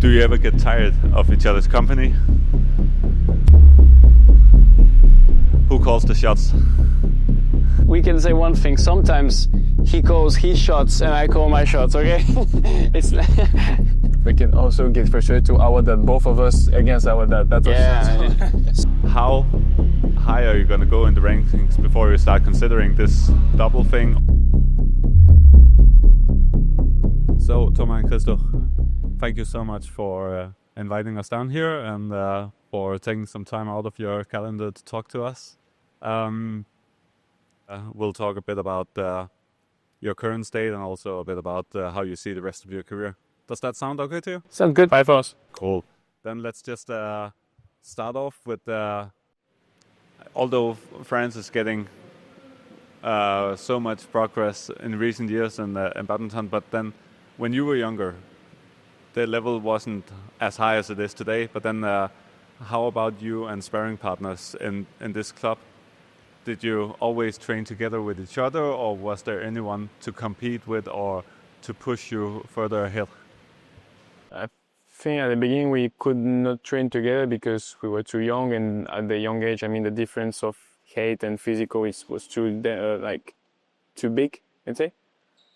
Do you ever get tired of each other's company? Who calls the shots? We can say one thing. Sometimes he calls his shots and I call my shots, okay? It's we can also get frustrated to our dad, both of us against our dad. That's How high are you going to go in the rankings before you start considering this double thing? So, Toma and Christo, thank you so much for inviting us down here and for taking some time out of your calendar to talk to us. We'll talk a bit about your current state and also a bit about how you see the rest of your career. Does that sound okay to you? Sounds good. Bye for us. Cool. Then let's just start off with, although France is getting so much progress in recent years in badminton, but then when you were younger, the level wasn't as high as it is today. But then how about you and sparring partners in this club? Did you always train together with each other, or was there anyone to compete with or to push you further ahead? I think at the beginning we could not train together because we were too young, and at the young age, I mean, the difference of height and physical was too big, I'd say.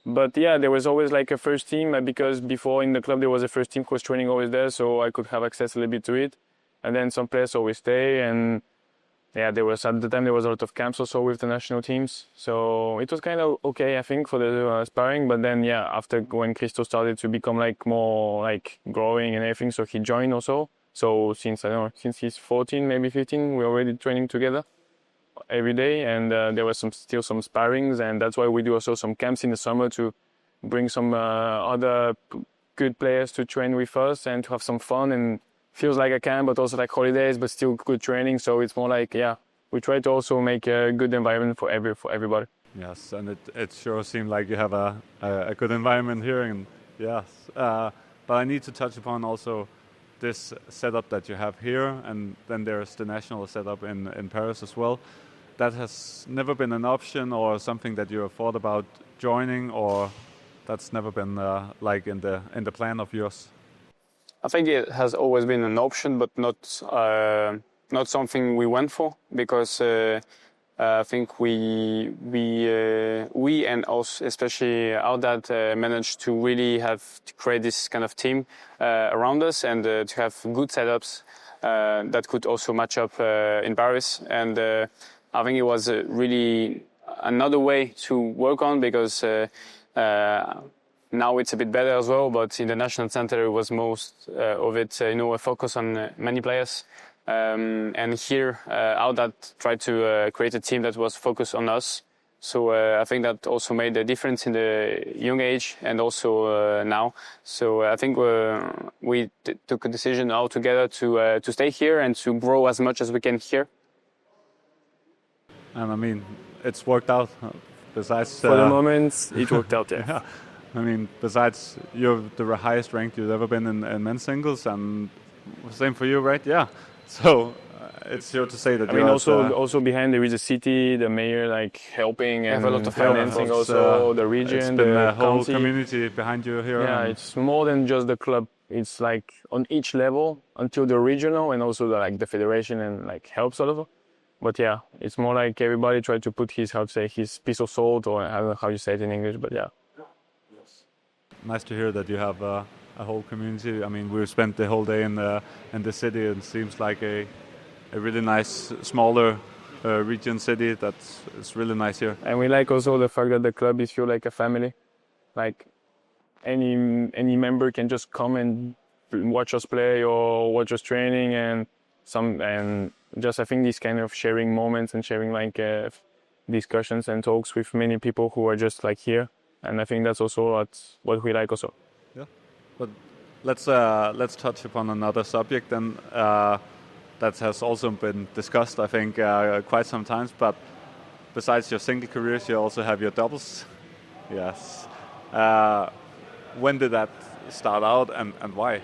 But yeah, there was always like a first team because before in the club there was a first team who was training always there, so I could have access a little bit to it. And then some players always stay, and yeah, there was at the time there was a lot of camps also with the national teams, so it was kind of okay, I think, for the sparring. But then yeah, after when Christo started to become like more like growing and everything, so he joined also. So since I don't know, since he's 14, maybe 15, we're already training together every day, and there was still some sparrings, and that's why we do also some camps in the summer to bring some other good players to train with us and to have some fun, and feels like a camp but also like holidays but still good training. So it's more like, yeah, we try to also make a good environment for everybody. Yes, and it sure seemed like you have a good environment here, and yes, but I need to touch upon also this setup that you have here, and then there's the national setup in Paris as well. That has never been an option or something that you have thought about joining, or that's never been like in the plan of yours? I think it has always been an option, but not something we went for, because I think we and also especially our dad managed to really have to create this kind of team around us, and to have good setups that could also match up in Paris. And I think it was really another way to work on, because now it's a bit better as well, but in the national center it was most of it, a focus on many players. And here, our dad tried to create a team that was focused on us. So I think that also made a difference in the young age and also now. So I think we took a decision all together to stay here and to grow as much as we can here. And I mean, it's worked out. Besides, for the moment, it worked out. Yeah. Yeah. I mean, besides, you're the highest ranked you've ever been in men's singles, and same for you, right? Yeah. So it's sure to say that. I mean, also behind there is a city, the mayor like helping and have a lot of financing, also the region, the whole county. community behind you here. Yeah, it's more than just the club. It's like on each level until the regional, and also the federation and like helps a lot. But yeah, it's more like everybody try to put his his piece of salt, or I don't know how you say it in English, but yeah. Nice to hear that you have a whole community. I mean, we've spent the whole day in the city, and it seems like a really nice, smaller region city. It's really nice here. And we like also the fact that the club is feel like a family. Like any member can just come and watch us play or watch us training, and just I think these kind of sharing moments and sharing discussions and talks with many people who are just like here. And I think that's also what we like also. Yeah, but let's touch upon another subject then that has also been discussed, I think, quite some times. But besides your single careers, you also have your doubles. Yes. When did that start out, and why?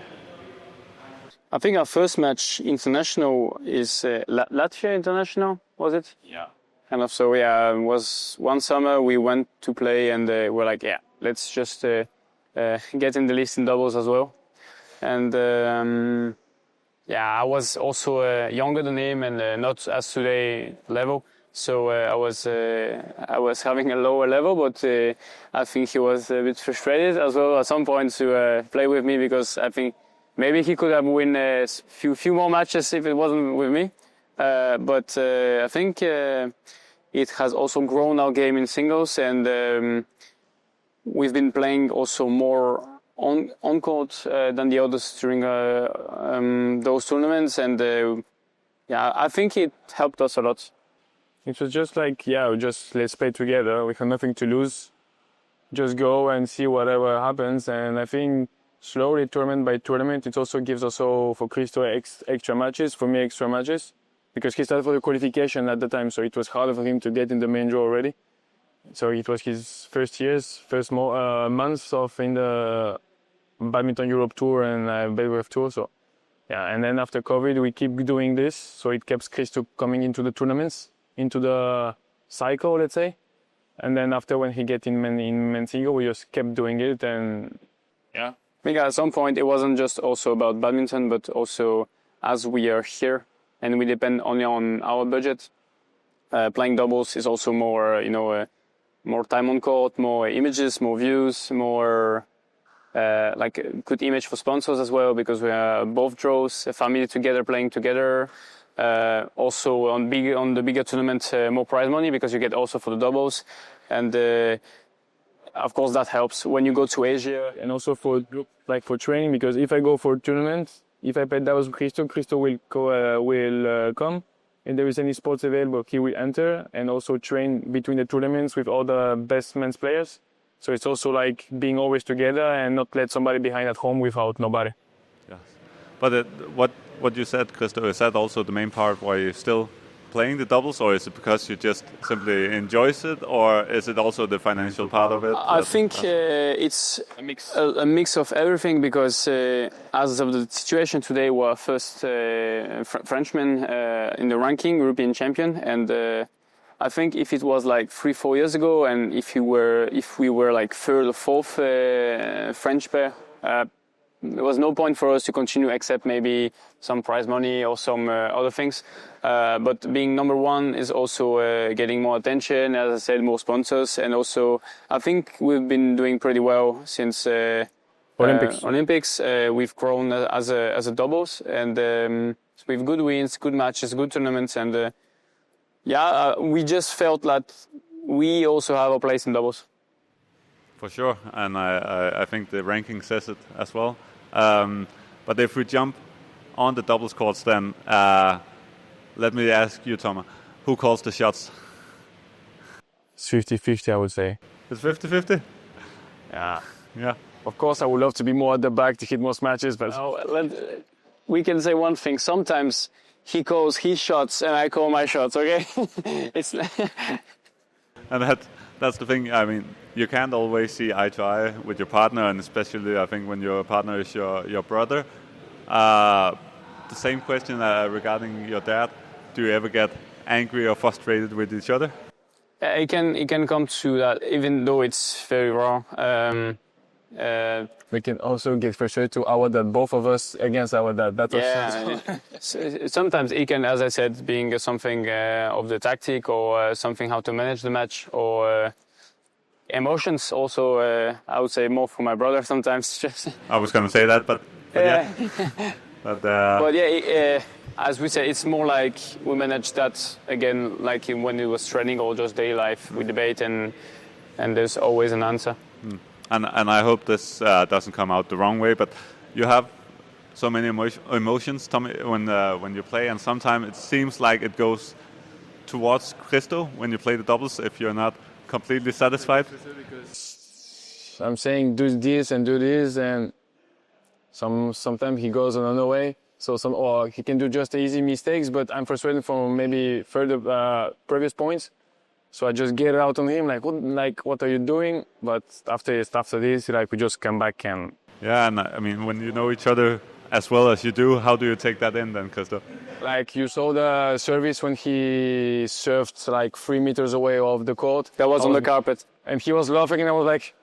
I think our first match international is Latvia International, was it? Yeah. Kind of. So yeah, it was one summer we went to play, and we're like, yeah, let's just get in the list in doubles as well. and I was also younger than him and not as today level. So I was having a lower level, but I think he was a bit frustrated as well at some point to play with me, because I think maybe he could have won a few more matches if it wasn't with me. But I think it has also grown our game in singles, and we've been playing also more on court than the others during those tournaments, and I think it helped us a lot. It was just like, just let's play together. We have nothing to lose. Just go and see whatever happens. And I think slowly, tournament by tournament, it also gives also for Christo extra matches, for me extra matches, because he started for the qualification at the time, so it was harder for him to get in the main draw already. So it was his first months of in the Badminton Europe tour and Rivalry tour. So and then after COVID, we keep doing this, so it keeps Christo coming into the tournaments, into the cycle, let's say. And then after, when he get in men's single, we just kept doing it, and I think at some point it wasn't just also about badminton, but also as we are here and we depend only on our budget, playing doubles is also more, more time on court, more images, more views, more like a good image for sponsors as well, because we are both draws, a family together playing together. Also on the bigger tournament, more prize money, because you get also for the doubles, and of course that helps when you go to Asia, and also for training, because if I go for tournaments, if I play doubles with Christo will come, and there is any sports available, he will enter, and also train between the tournaments with all the best men's players. So it's also like being always together and not let somebody behind at home without nobody. Yes, but what you said, Christo, is that also the main part why you're still playing the doubles, or is it because you just simply enjoys it, or is it also the financial part of it? I think it's a mix of everything, because as of the situation today, we're first Frenchman in the ranking, European champion, and I think if it was like 3-4 years ago, and if we were like third or fourth French pair, there was no point for us to continue except maybe some prize money or some other things. But being number one is also getting more attention, as I said, more sponsors, and also I think we've been doing pretty well since Olympics. We've grown as a doubles, and with good wins, good matches, good tournaments, and we just felt that we also have a place in doubles. For sure, and I think the ranking says it as well. But if we jump on the doubles courts, then let me ask you, Toma, who calls the shots? It's 50-50, I would say. It's 50-50? Yeah. Of course, I would love to be more at the back to hit most matches, but we can say one thing. Sometimes he calls his shots and I call my shots, okay? And that's the thing. I mean, you can't always see eye to eye with your partner, and especially I think when your partner is your brother. The same question regarding your dad. Do you ever get angry or frustrated with each other? It can come to that, even though it's very wrong. We can also get frustrated to our dad, both of us against our dad. Sometimes it can, as I said, being something of the tactic, or something how to manage the match, or emotions. Also, I would say more for my brother sometimes. I was going to say that, but yeah. As we say, it's more like we manage that again, like when it was training or just daily life. We debate, and there's always an answer. And I hope this doesn't come out the wrong way, but you have so many emotions, Tommy, when you play, and sometimes it seems like it goes towards Christo when you play the doubles if you're not completely satisfied. I'm saying do this and do this, and sometimes he goes another way. Or he can do just easy mistakes, but I'm frustrated from maybe further previous points. So I just get out on him, what are you doing? But after this, we just come back and... Yeah, and I mean, when you know each other as well as you do, how do you take that in then, Christo? You saw the service when he served 3 meters away off the court. That was on the carpet. And he was laughing, and I was like...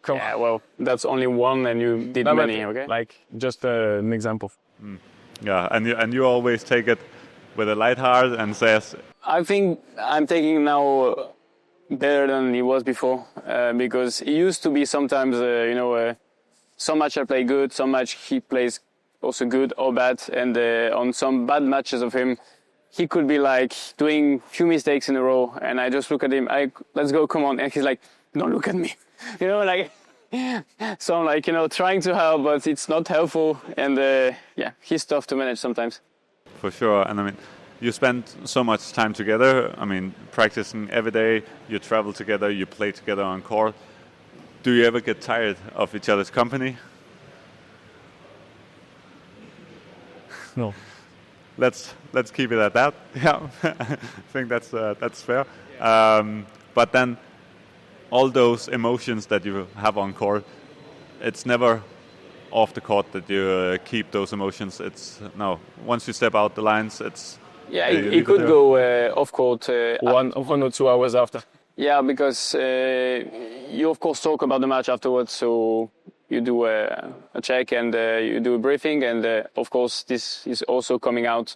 Come Yeah, on. well, that's only one, and you did No, but, many. Okay. like just an example. Yeah, and you always take it with a light heart and says, I think I'm taking now better than it was before because it used to be sometimes, some match I play good, some match he plays also good or bad, and on some bad matches of him, he could be like doing few mistakes in a row, and I just look at him, let's go, come on, and he's like, don't look at me, like. So I'm like, trying to help, but it's not helpful, and he's tough to manage sometimes. for sure. And I mean, you spend so much time together. I mean, practicing every day, you travel together, you play together on court. Do you ever get tired of each other's company? No. Let's keep it at that. Yeah, I think that's fair. But then, all those emotions that you have on court, it's never off the court that you keep those emotions. It's no. Once you step out the lines, it's it could go off court. 1 or 2 hours after. Yeah, because you of course talk about the match afterwards. So you do a check and you do a briefing, and of course this is also coming out,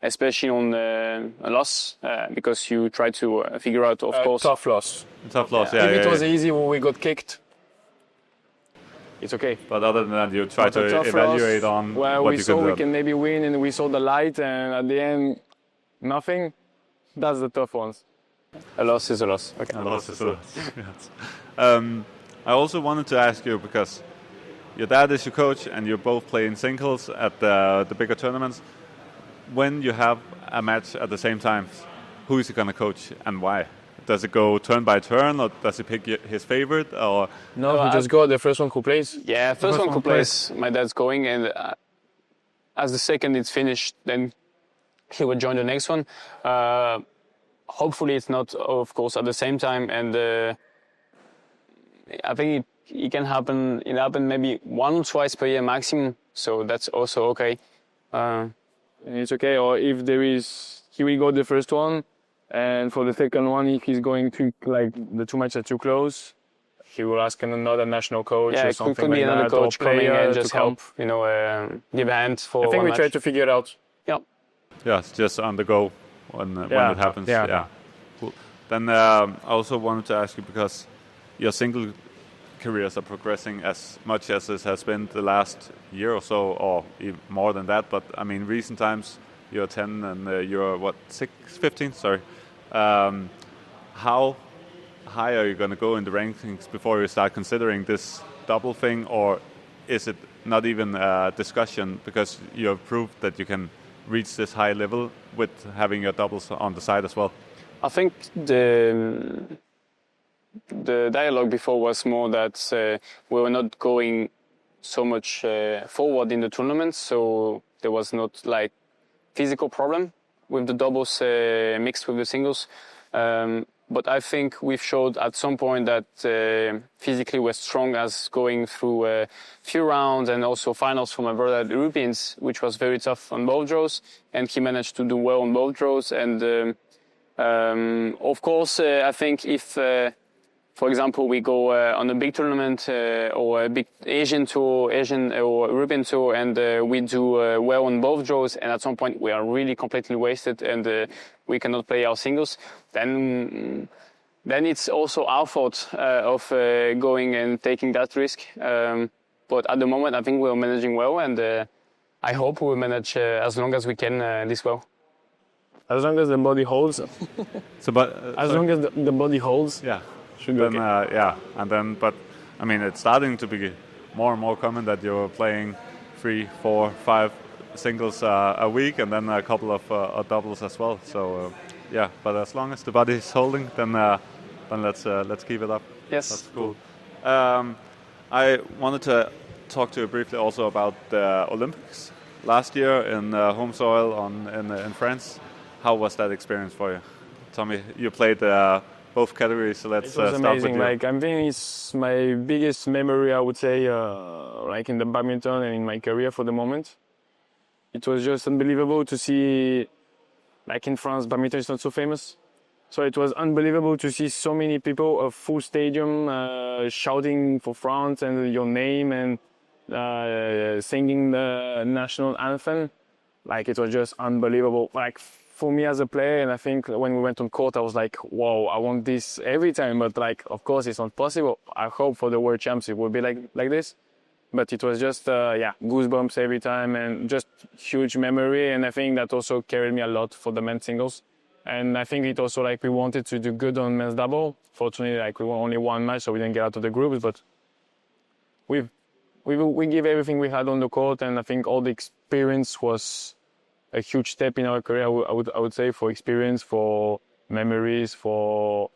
especially on a loss, because you try to figure out, of course. Tough loss. tough loss. Yeah, If it was easy when we got kicked, it's okay. But other than that, you try But a to tough evaluate loss, on where what we you saw can we do. can maybe win, and we saw the light, and at the end, nothing. That's the tough ones. A loss is a loss. Okay. A loss is a loss. Yes. I also wanted to ask you, because your dad is your coach and you both play in singles at the bigger tournaments. When you have a match at the same time, who is he going to coach and why? Does it go turn by turn, or does he pick his favorite? Or No, we just go the first one who plays. Yeah, first one who plays, my dad's going, and as the second it's finished, then he will join the next one. Hopefully it's not, of course, at the same time, and I think it can happen. It happen maybe 1 or twice per year maximum, so that's also okay. It's okay. Or if there is, he will go the first one, and for the second one, if he's going to like the 2 matches are too close, he will ask another national coach Yeah, or it something could be like another that, or coach coming player and to just come. help, give a hand for I think one we match. try to figure it out. Yeah. yeah, it's just on the go when it happens. Yeah. Cool. Then I also wanted to ask you, because your single careers are progressing as much as it has been the last year or so, or even more than that. But I mean, recent times you're 10 and you're 15? Sorry. How high are you going to go in the rankings before you start considering this double thing, or is it not even a discussion because you have proved that you can reach this high level with having your doubles on the side as well? I think the dialogue before was more that we were not going so much forward in the tournament, so there was not like physical problem with the doubles mixed with the singles. But I think we've showed at some point that physically we're strong as going through a few rounds and also finals for my brother at the Europeans, which was very tough on both draws, and he managed to do well on both draws. And of course, I think if, for example, we go on a big tournament or a big Asian or European tour, and we do well on both draws, and at some point we are really completely wasted and we cannot play our singles, then it's also our fault of going and taking that risk. But at the moment, I think we're managing well, and I hope we will manage as long as we can this well. As long as the body holds. As long as the body holds. yeah. Should be Then, okay. but I mean, it's starting to be more and more common that you're playing 3, 4, 5 singles a week, and then a couple of doubles as well. So yeah, but as long as the body is holding, then let's keep it up. Yes, That's cool. I wanted to talk to you briefly also about the Olympics last year in home soil in France. How was that experience for you, Tommy? You played both categories, so let's It was start amazing. with you. Like, I think it's my biggest memory, I would say, like in the badminton and in my career for the moment. It was just unbelievable to see, like in France, badminton is not so famous. So it was unbelievable to see so many people, a full stadium, shouting for France and your name and singing the national anthem. Like, it was just unbelievable. Like, for me as a player, and I think when we went on court, I was like, wow, I want this every time. But like, of course, it's not possible. I hope for the World Champs it will be like this. But it was just, goosebumps every time and just huge memory. And I think that also carried me a lot for the men's singles. And I think it also, like, we wanted to do good on men's double. Fortunately, like, we won only one match, so we didn't get out of the groups. But we give everything we had on the court, and I think all the experience was a huge step in our career. I would say, for experience, for memories, for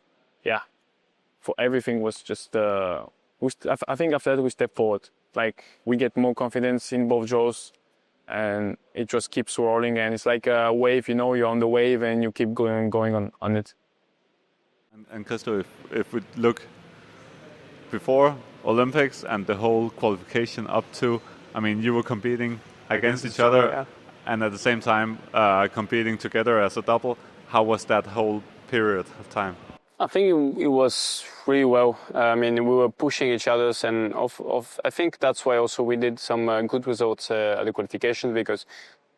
everything was just. I think after that we step forward. Like, we get more confidence in both draws, and it just keeps rolling. And it's like a wave, you know, you're on the wave and you keep going on it. And Christo, if we look before Olympics and the whole qualification up to, I mean, you were competing against each other, and at the same time competing together as a double. How was that whole period of time? I think it was really well. I mean, we were pushing each other, and I think that's why also we did some good results at the qualification, because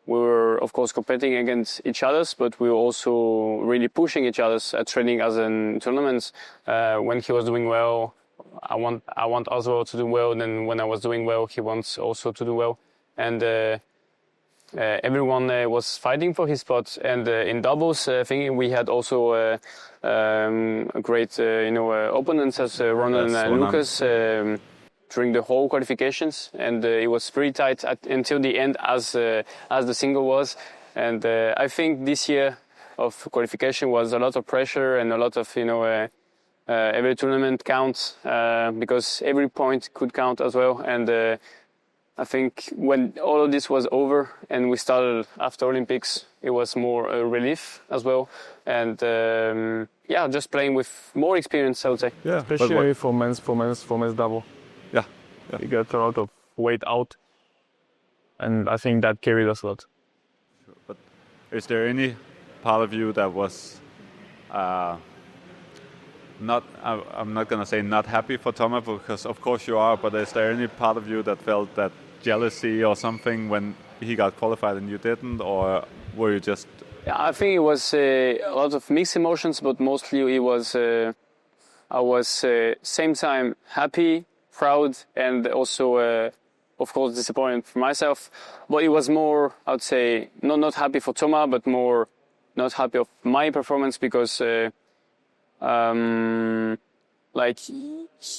we were, of course, competing against each other, but we were also really pushing each other at training as in tournaments. When he was doing well, I want as well to do well. Then when I was doing well, he wants also to do well, and everyone was fighting for his spot. And in doubles, I think we had also great, opponents as Ronan and Lucas during the whole qualifications, and it was pretty tight until the end, as the single was. And I think this year of qualification was a lot of pressure and a lot of every tournament counts, because every point could count as well. And I think when all of this was over and we started after Olympics, it was more a relief as well. And just playing with more experience, I would say. Yeah, especially for men's double. Yeah. We got a lot of weight out, and I think that carried us a lot. Sure. But is there any part of you that was not? I'm not gonna say not happy for Toma, because of course you are. But is there any part of you that felt that jealousy or something when he got qualified and you didn't, or were you just? Yeah, I think it was a lot of mixed emotions, but mostly it was. I was same time happy, proud, and also, of course, disappointed for myself. But it was more, I would say, not happy for Toma, but more not happy of my performance, because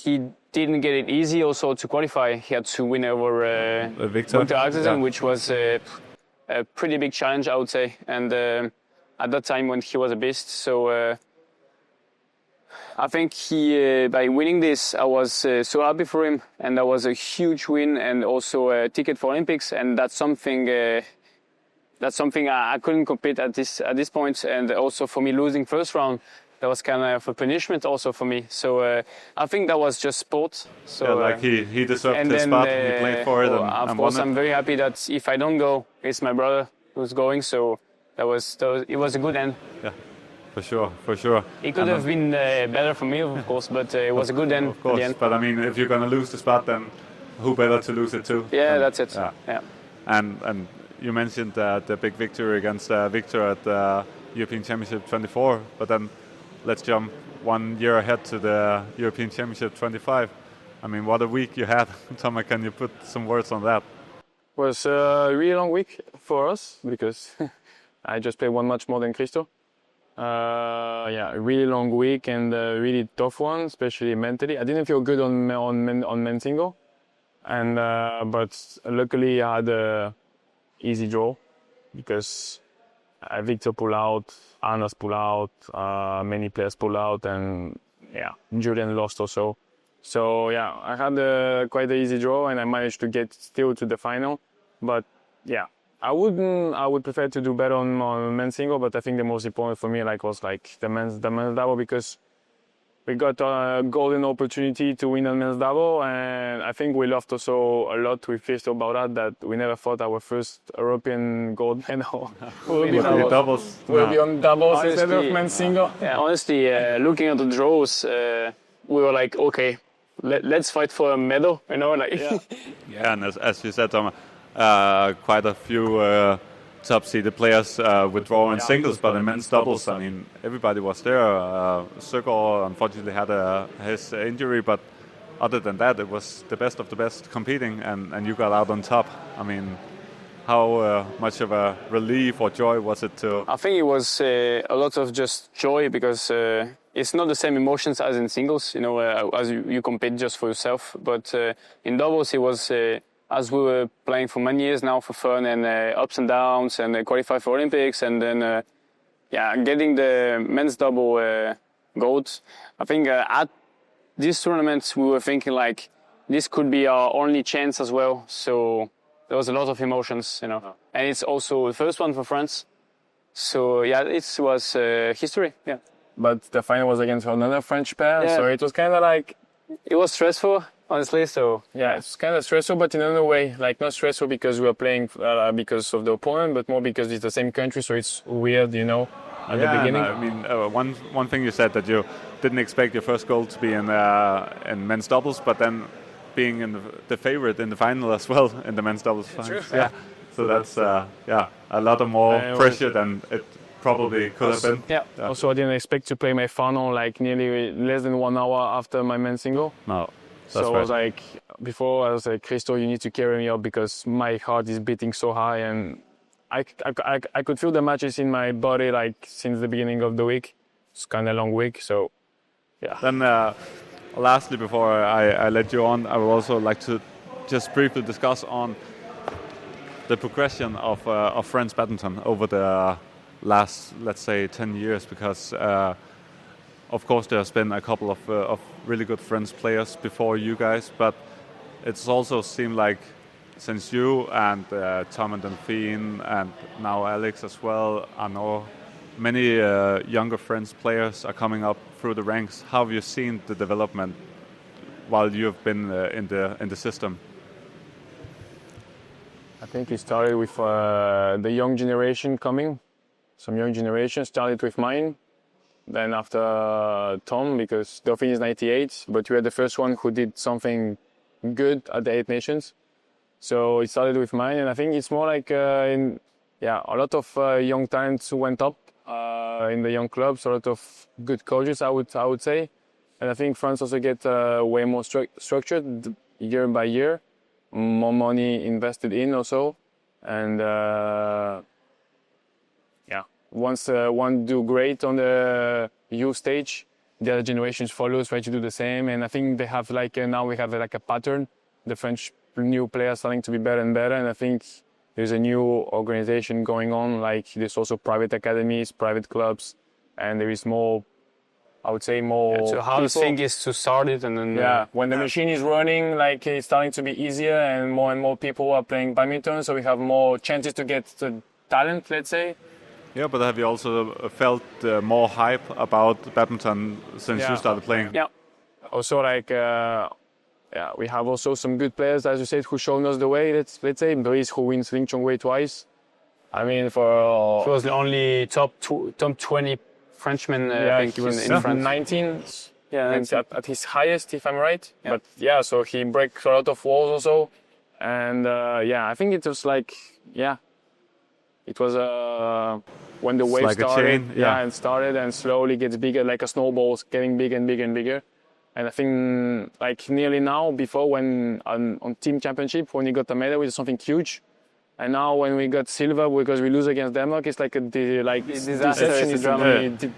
he didn't get it easy also to qualify. He had to win over Victor Axelsen, which was a pretty big challenge, I would say. And at that time when he was a beast. So I think he, by winning this, I was so happy for him. And that was a huge win, and also a ticket for Olympics. And that's something I couldn't compete at this point. And also for me, losing first round, that was kind of a punishment also for me. So I think that was just sport. So he deserved his spot. He played for it, and of course I'm very happy that if I don't go, it's my brother who's going. So it was a good end. Yeah, for sure. It could have been better for me, of course, but it was a good end. Of course, at the end. But I mean, if you're gonna lose the spot, then who better to lose it to? Yeah, that's it. Yeah. And you mentioned the big victory against Victor at the European Championship 24, but then let's jump 1 year ahead to the European Championship 25. I mean, what a week you had. Toma, can you put some words on that? It was a really long week for us, because I just played one match more than Christo. A really long week and a really tough one, especially mentally. I didn't feel good on men's single, and but luckily I had a easy draw, because Victor pulled out, Arnas pulled out, many players pulled out, and Julian lost also. So I had quite an easy draw, and I managed to get still to the final. But I would prefer to do better on men's single, but I think the most important for me was the men's double, because we got a golden opportunity to win a men's double, and I think we laughed also a lot with Christo about that we never thought our first European gold medal will be doubles. Will be on doubles instead of Honestly, men's single. Yeah, honestly, looking at the draws, we were like, okay, let's fight for a medal, you know, like. Yeah, and as you said, Toma, quite a few top-seeded players withdraw in singles, but in men's doubles, I mean, everybody was there. Søgaard unfortunately had his injury, but other than that, it was the best of the best competing, and you got out on top. I mean, how much of a relief or joy was it to? I think it was a lot of just joy because it's not the same emotions as in singles, you know, as you compete just for yourself. But in doubles, it was as we were playing for many years now for fun and ups and downs and qualify for Olympics and then getting the men's double gold. I think at these tournaments we were thinking like this could be our only chance as well. So there was a lot of emotions, you know, and it's also the first one for France. So yeah, it was history. Yeah. But the final was against another French pair, so it was kind of like. It was stressful, honestly. So yeah, it's kind of stressful, but in another way, like not stressful because we were playing because of the opponent, but more because it's the same country, so it's weird, you know, at the beginning. I mean, one thing you said that you didn't expect your first goal to be in men's doubles, but then being in the favorite in the final as well in the men's doubles finals. True. Yeah. So that's a lot of more pressure than it probably could have been. Yeah. Also, I didn't expect to play my final like nearly less than 1 hour after my men's single. No. So I was like, before I was like, Christo, you need to carry me up because my heart is beating so high, and I could feel the matches in my body like since the beginning of the week. It's kind of a long week, so yeah. Then lastly, before I let you on, I would also like to just briefly discuss on the progression of French badminton over the last, let's say, 10 years, because of course there's been a couple of really good French players before you guys, but it's also seemed like since you and Tom and Delphine and now Alex as well, I know many younger French players are coming up through the ranks. How have you seen the development while you have been in the system? I think it started with the young generation coming. Some young generation started with mine. Then after Tom, because Delphine is 98, but we were the first one who did something good at the 8 Nations. So it started with mine, and I think it's more like a lot of young talents who went up in the young clubs, a lot of good coaches, I would say. And I think France also get way more structured year by year, more money invested in also, and once one do great on the youth stage, the other generations follow, try to do the same. And I think they have now we have like a pattern. The French new players starting to be better and better. And I think there's a new organization going on. Like there's also private academies, private clubs, and there is more, I would say more. Yeah, so how the thing is to start it and then. When the machine is running, like it's starting to be easier and more people are playing badminton. So we have more chances to get the talent, let's say. Yeah, but have you also felt more hype about badminton since you started playing? Yeah. Also, we have also some good players, as you said, who shown us the way. Let's say Brice, who wins Ling Chongwei twice. I mean, he was the only top 20 Frenchman. I think he was in France. 19. Yeah, at his highest, if I'm right. Yeah. But so he breaks a lot of walls also, and I think it was it was when the wave like started, and started and slowly gets bigger, like a snowball, getting bigger and bigger and bigger. And I think like nearly now, before when on team championship, when we got the medal, it was something huge. And now when we got silver because we lose against Denmark, it's like a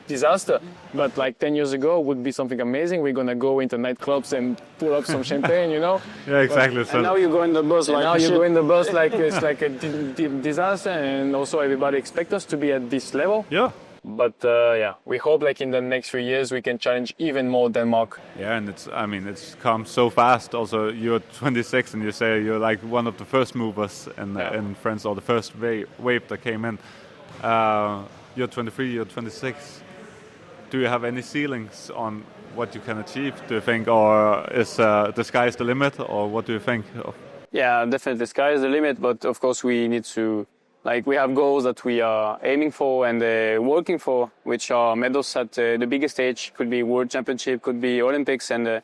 disaster. But like 10 years ago would be something amazing. We're gonna go into nightclubs and pull up some champagne, you know. Yeah, exactly. And now you go in the bus like it's like a disaster, and also everybody expects us to be at this level. Yeah. But we hope like in the next 3 years we can challenge even more Denmark. Yeah, and it's come so fast. Also, you're 26 and you say you're like one of the first movers in France, or the first wave that came in. You're 23, you're 26. Do you have any ceilings on what you can achieve? Do you think, or is the sky's the limit, or what do you think? Yeah, definitely the sky is the limit, but of course we need to, like, we have goals that we are aiming for and working for, which are medals at the biggest stage. Could be World Championship, could be Olympics, and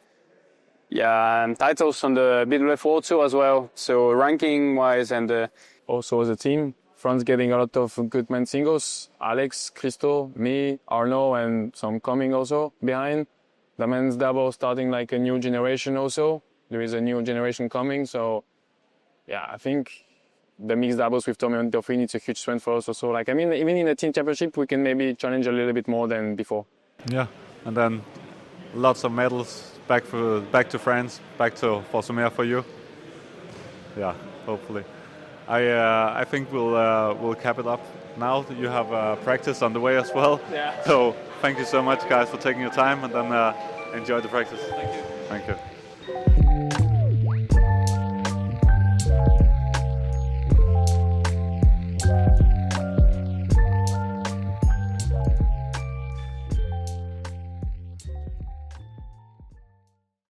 and titles on the BWF World Tour as well. So ranking wise and Also as a team, France getting a lot of good men's singles. Alex, Christo, me, Arnaud, and some coming also behind. The men's double starting like a new generation also. There is a new generation coming. So yeah, I think the mixed doubles with Toma and Lofi, it's a huge strength for us also. Like, I mean, even in the team championship, we can maybe challenge a little bit more than before. Yeah, and then lots of medals back to France, back to Fossomer for you. Yeah, hopefully. I think we'll cap it up now. You have practice on the way as well. Yeah. So thank you so much, guys, for taking your time, and then enjoy the practice. Thank you. Thank you.